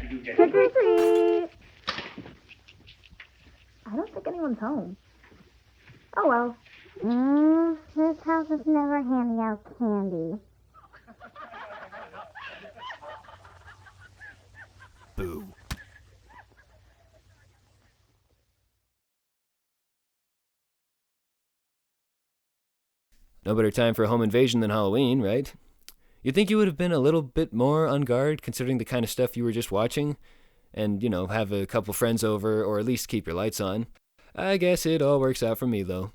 Trick or treat! I don't think anyone's home. Oh well. This house is never handing out candy. Boo. No better time for a home invasion than Halloween, right? You'd think you would have been a little bit more on guard considering the kind of stuff you were just watching, and, have a couple friends over or at least keep your lights on. I guess it all works out for me, though.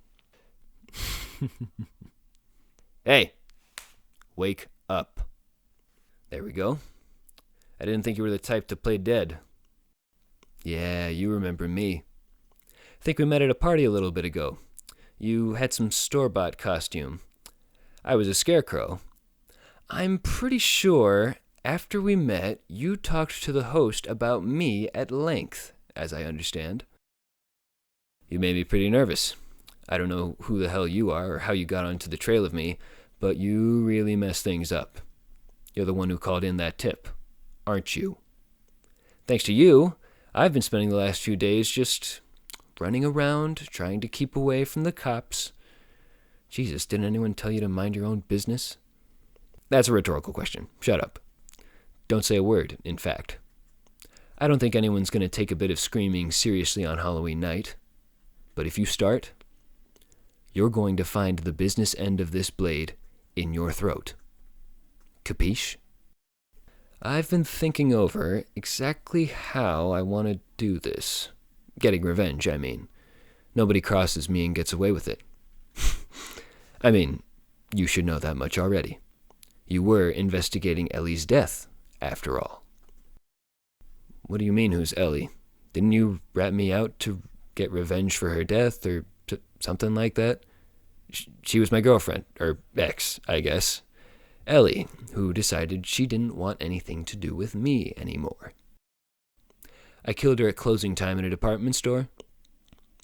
Hey, wake up. There we go. I didn't think you were the type to play dead. Yeah, you remember me. I think we met at a party a little bit ago. You had some store-bought costume. I was a scarecrow. I'm pretty sure after we met, you talked to the host about me at length, as I understand. You made me pretty nervous. I don't know who the hell you are or how you got onto the trail of me, but you really messed things up. You're the one who called in that tip, aren't you? Thanks to you, I've been spending the last few days just running around, trying to keep away from the cops. Jesus, didn't anyone tell you to mind your own business? That's a rhetorical question. Shut up. Don't say a word, in fact. I don't think anyone's going to take a bit of screaming seriously on Halloween night. But if you start, you're going to find the business end of this blade in your throat. Capiche? I've been thinking over exactly how I want to do this. Getting revenge, I mean. Nobody crosses me and gets away with it. I mean, you should know that much already. You were investigating Ellie's death, after all. What do you mean, who's Ellie? Didn't you rat me out to get revenge for her death, or something like that? She was my girlfriend, or ex, I guess. Ellie, who decided she didn't want anything to do with me anymore. I killed her at closing time in a department store.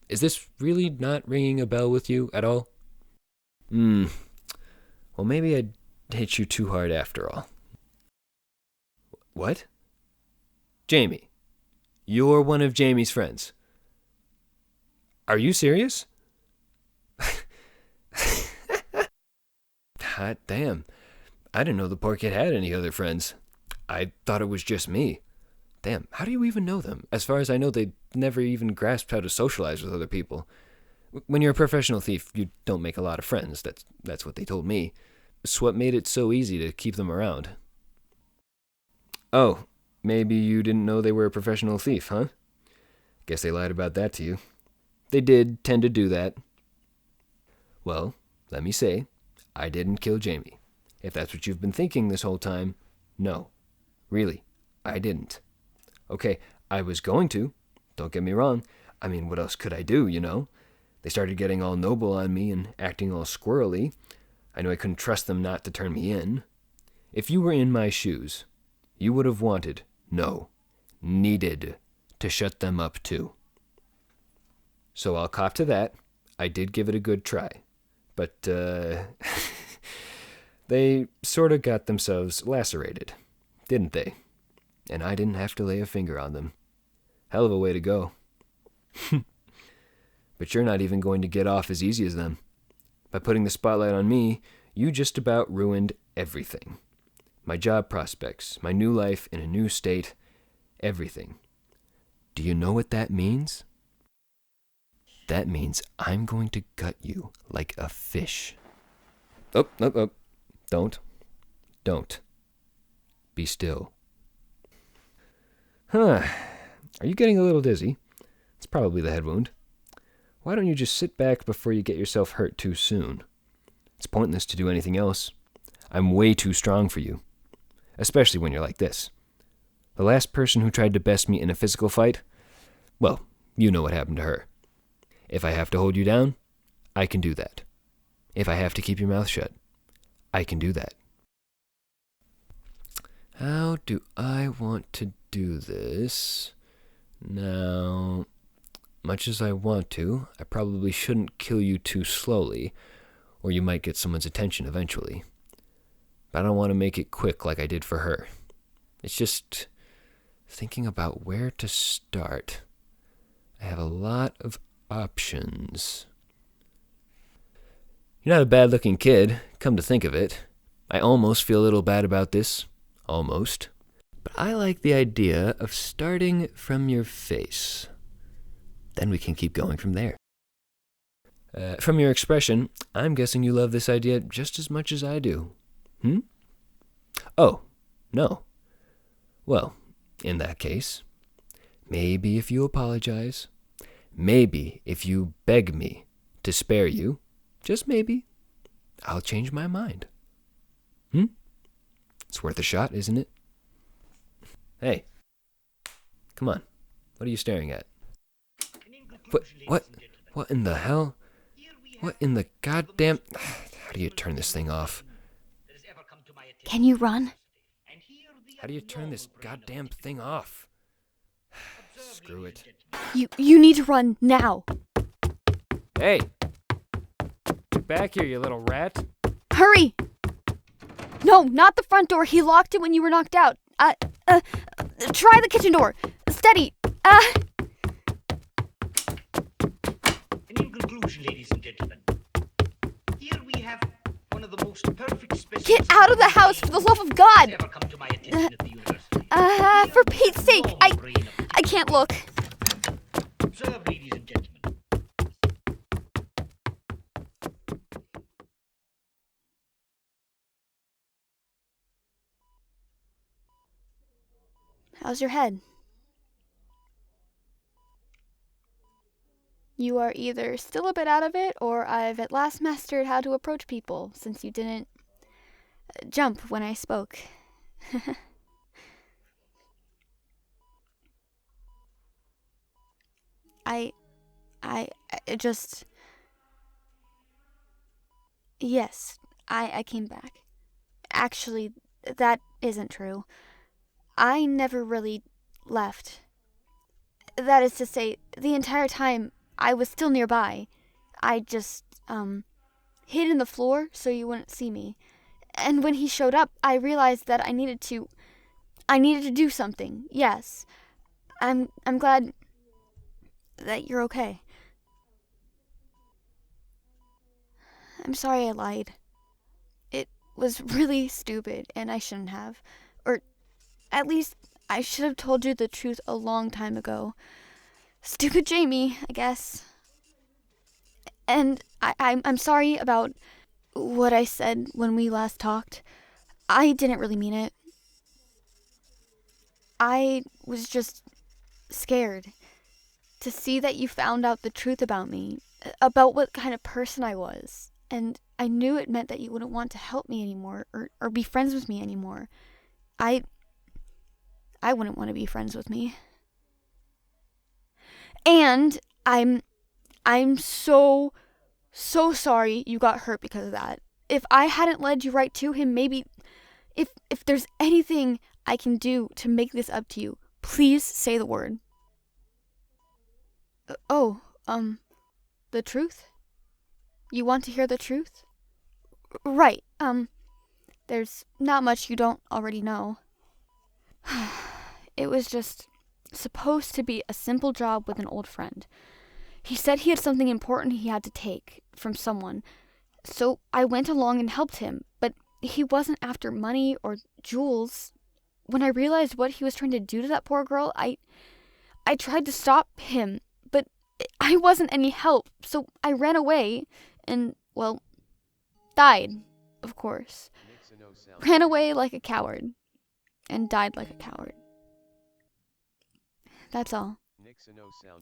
Is this really not ringing a bell with you at all? Well, maybe I hit you too hard after all. What? Jamie. You're one of Jamie's friends. Are you serious? Hot damn. I didn't know the poor kid had any other friends. I thought it was just me. Damn, how do you even know them? As far as I know, they never even grasped how to socialize with other people. When you're a professional thief, you don't make a lot of friends. That's what they told me. It's what made it so easy to keep them around. Oh, maybe you didn't know they were a professional thief, huh? Guess they lied about that to you. They did tend to do that. Well, let me say, I didn't kill Jamie. If that's what you've been thinking this whole time, no. Really, I didn't. Okay, I was going to. Don't get me wrong. I mean, what else could I do, They started getting all noble on me and acting all squirrely. I knew I couldn't trust them not to turn me in. If you were in my shoes, you would have wanted, no, needed, to shut them up too. So I'll cop to that. I did give it a good try. But, they sort of got themselves lacerated, didn't they? And I didn't have to lay a finger on them. Hell of a way to go. But you're not even going to get off as easy as them. By putting the spotlight on me, you just about ruined everything. My job prospects, my new life in a new state, everything. Do you know what that means? That means I'm going to gut you like a fish. Oh. Don't. Be still. Huh. Are you getting a little dizzy? It's probably the head wound. Why don't you just sit back before you get yourself hurt too soon? It's pointless to do anything else. I'm way too strong for you. Especially when you're like this. The last person who tried to best me in a physical fight, well, you know what happened to her. If I have to hold you down, I can do that. If I have to keep your mouth shut, I can do that. How do I want to do this? Now, much as I want to, I probably shouldn't kill you too slowly, or you might get someone's attention eventually. But I don't want to make it quick like I did for her. It's just, thinking about where to start. I have a lot of options. You're not a bad-looking kid, come to think of it. I almost feel a little bad about this. Almost. But I like the idea of starting from your face. Then we can keep going from there. From your expression, I'm guessing you love this idea just as much as I do. Oh, no. Well, in that case, maybe if you apologize, maybe if you beg me to spare you, just maybe, I'll change my mind. It's worth a shot, isn't it? Hey, come on. What are you staring at? What in the hell? What in the goddamn... How do you turn this thing off? Can you run? How do you turn this goddamn thing off? Screw it. You need to run now. Hey! Get back here, you little rat. Hurry! No, not the front door. He locked it when you were knocked out. Try the kitchen door. Steady. In conclusion, ladies and gentlemen, here we have one of the most perfect specimens. Get out of the house, for the love of God! Ever come to my attention at the university. For Pete's sake, I can't look. Observe, ladies and gentlemen. How's your head? You are either still a bit out of it, or I've at last mastered how to approach people, since you didn't jump when I spoke. I just... Yes, I came back. Actually, that isn't true. I never really left. That is to say, the entire time I was still nearby. I just, hid in the floor so you wouldn't see me. And when he showed up, I realized that I needed to do something. Yes. I'm glad that you're okay. I'm sorry I lied. It was really stupid and I shouldn't have. Or at least I should have told you the truth a long time ago. Stupid Jamie, I guess. And I'm sorry about what I said when we last talked. I didn't really mean it. I was just scared to see that you found out the truth about me, about what kind of person I was. And I knew it meant that you wouldn't want to help me anymore or be friends with me anymore. I wouldn't want to be friends with me. And I'm so sorry you got hurt because of that. If I hadn't led you right to him, maybe if there's anything I can do to make this up to you, please say the word. The truth? You want to hear the truth? Right, there's not much you don't already know. It was just supposed to be a simple job with an old friend. He said he had something important he had to take from someone, so I went along and helped him, but he wasn't after money or jewels. When I realized what he was trying to do to that poor girl, I tried to stop him, but I wasn't any help, so I ran away and, well, died, of course. Ran away like a coward and died like a coward. That's all.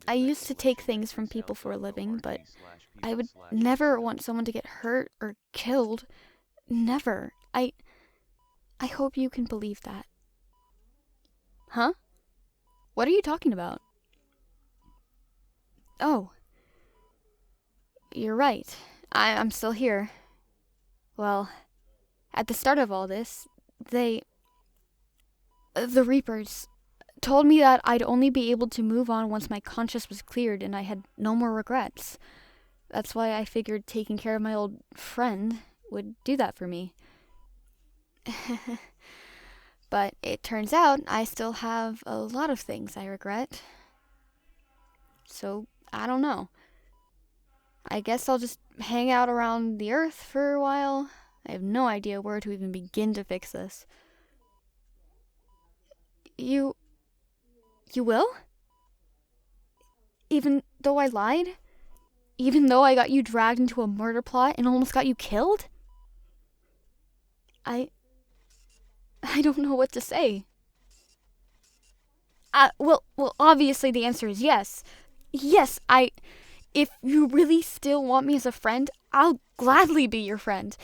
I used to take things from people for a living, but I would never want someone to get hurt or killed. Never. I hope you can believe that. Huh? What are you talking about? Oh. You're right. I'm still here. Well, at the start of all this, the Reapers told me that I'd only be able to move on once my conscience was cleared and I had no more regrets. That's why I figured taking care of my old friend would do that for me. But it turns out I still have a lot of things I regret. So, I don't know. I guess I'll just hang out around the Earth for a while. I have no idea where to even begin to fix this. You will? Even though I lied? Even though I got you dragged into a murder plot and almost got you killed? I don't know what to say. Well, obviously the answer is yes. Yes, if you really still want me as a friend, I'll gladly be your friend.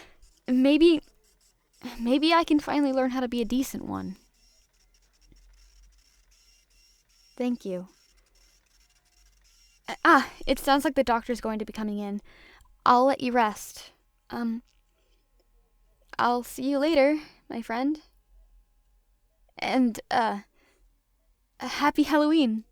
Maybe I can finally learn how to be a decent one. Thank you. It sounds like the doctor's going to be coming in. I'll let you rest. I'll see you later, my friend. And, happy Halloween.